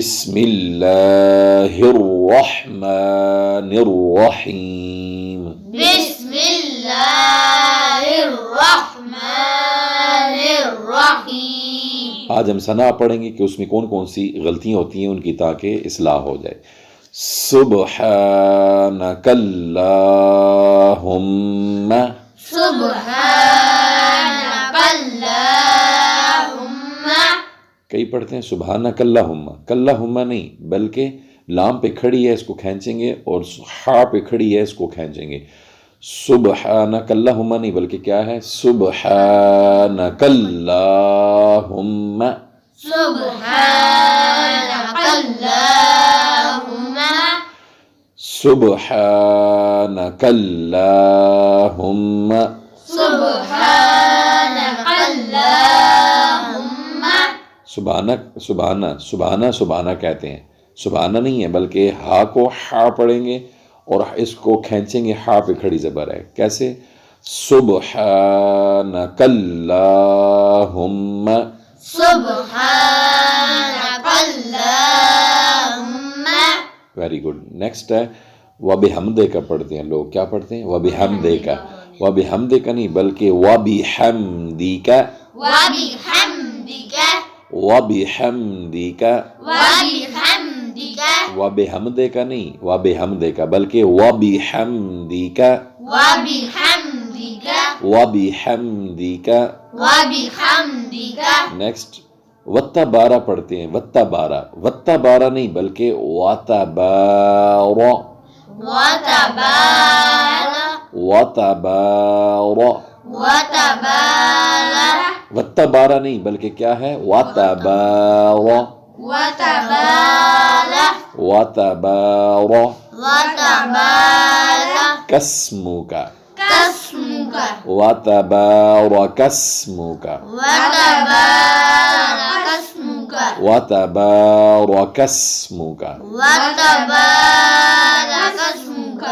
بسم اللہ الرحمن الرحیم. بسم اللہ الرحمن الرحیم. آج ہم ثنا پڑھیں گے کہ اس میں کون کون سی غلطیاں ہوتی ہیں ان کی تاکہ اصلاح ہو جائے. سبحانک اللہم. سبحانک اللہم. کئی پڑھتے ہیں سبحانک اللہم، کلہم نہیں بلکہ لام پہ کھڑی ہے اس کو کھینچیں گے اور ہا پہ کھڑی ہے اس کو کھینچیں گے. سبحانک اللہم نہیں بلکہ کیا ہے سبحانک اللہم. سبحانک اللہم. سبحانک اللہم. سبحانک اللہم. سبحانہ کہتے ہیں، سبحانہ نہیں ہے بلکہ ہا کو ہا پڑھیں گے اور اس کو کھینچیں گے، ہا پہ کھڑی زبر ہے. کیسے؟ سبحانک اللہم. سبحانک اللہم. Very good. نیکسٹ ہے وَبِحَمْدِكَ کا پڑھتے ہیں لوگ. کیا پڑھتے ہیں؟ وَبِحَمْدِكَ. وَبِحَمْدِكَ نہیں بلکہ وَبِحَمْدِكَ. وَبِحَمْدِكَ. وَبِحَمْدِكَ. وَبِحَمْدِكَ. وَبِحَمْدِكَ نہیں وَبِحَمْدِكَ بلکہ وَبِحَمْدِكَ. وَبِحَمْدِكَ. وَبِحَمْدِكَ. وَبِحَمْدِكَ. نیکسٹ وَتَّبَارَ پڑھتے ہیں. وَتَّبَارَ. وَتَّبَارَ نہیں بلکہ وَتَبَارَ. وَتَبَارَ. وَتَبَارَ. وَتَبَارَ. وَتَّبَارَ نہیں بلکہ کیا ہے وَتَبَارَ. وَتَبَارَ. وَتَبَارَ. وَتَبَارَ. کَسْمُکَ. کَسْمُکَ. وَتَبَارَكَ اسْمُکَ. وَتَبَارَكَ اسْمُکَ. وَتَبَارَكَ اسْمُکَ. وَتَبَارَكَ اسْمُکَ.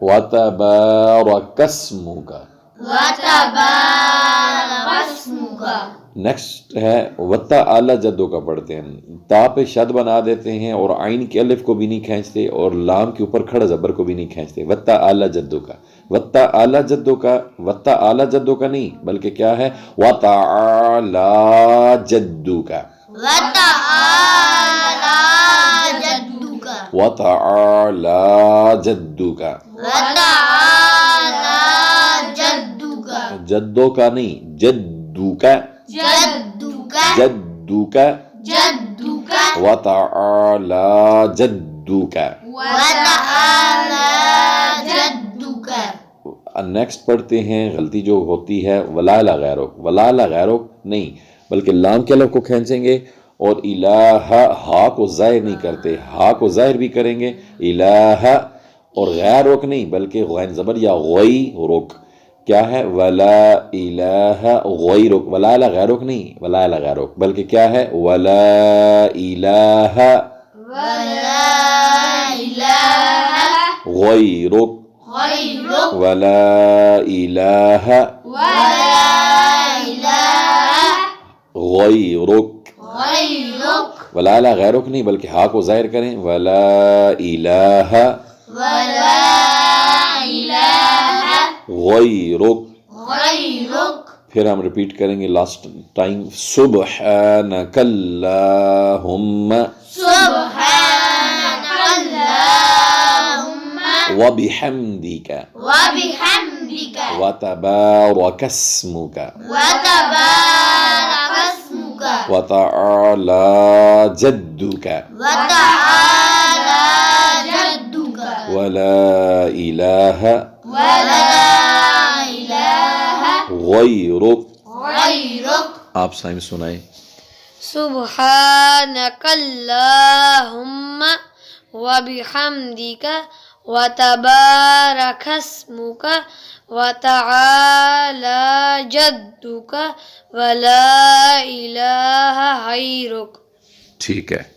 وَتَبَارَكَ اسْمُکَ. وَتَبَارَكَ اسْمُکَ. نیکسٹ ہے وَتَّ اعلیٰ جدوں کا پڑھتے ہیں. تا پہ شد بنا دیتے ہیں اور عین کے الف کو بھی نہیں کھینچتے اور لام کے اوپر کھڑا زبر کو بھی نہیں کھینچتے. وَتَّ اعلیٰ جدوں کا. وَتَّ اعلیٰ جدوں کا. وَتَّ اعلیٰ جدوں کا نہیں بلکہ کیا ہے وَتَعَالَى جَدُّكَ. وَتَعَالَى جَدُّكَ. وَتَعَالَى جَدُّكَ. وَتَعَالَى جَدُّكَ. جدوں کا نہیں جدُّكَ. جَدُّكَ. جدُّكَ. جَدُّكَ. وَتَعَالَى جَدُّكَ. وَتَعَالَى جَدُّكَ. نیکسٹ پڑھتے ہیں غلطی جو ہوتی ہے وَلَا غیرک. وَلَا غیرک نہیں بلکہ لام کے الف کو کھینچیں گے اور الہ ہا کو ظاہر نہیں کرتے، ہا کو ظاہر بھی کریں گے الہ. اور غیرک نہیں بلکہ غین زبر یا غوی رک. کیا ہے وَلَا إِلَٰهَ غَيْرُكَ. وَلَا غیرک نہیں وَلَا غیرک بلکہ کیا ہے وَلَا إِلَٰهَ وَلَا إِلَٰهَ غَيْرُكَ. غَيْرُكَ. وَلَا إِلَٰهَ وَلَا إِلَٰهَ غَيْرُكَ. غَيْرُكَ. وَلَا غیرک نہیں بلکہ ہا کو ظاہر کریں وَلَا إِلَٰهَ وَلَا إِلَٰهَ غَيْرُكَ. غَيْرُكَ. پھر ہم ریپیٹ کریں گے لاسٹ ٹائم. سبحانک اللہم. سبحانک اللہم. وبحمدک. وبحمدک. وتبارک اسمک. وتبارک اسمک. وتعالی جدک. وتعالی جدک. ولا الہ ولا إله غیرک. غیرک. آپ سائم سنائیں. سبحانك اللهم وبحمدك وتبارك اسمك وتعالى جدك ولا إله غيرك. ٹھیک ہے.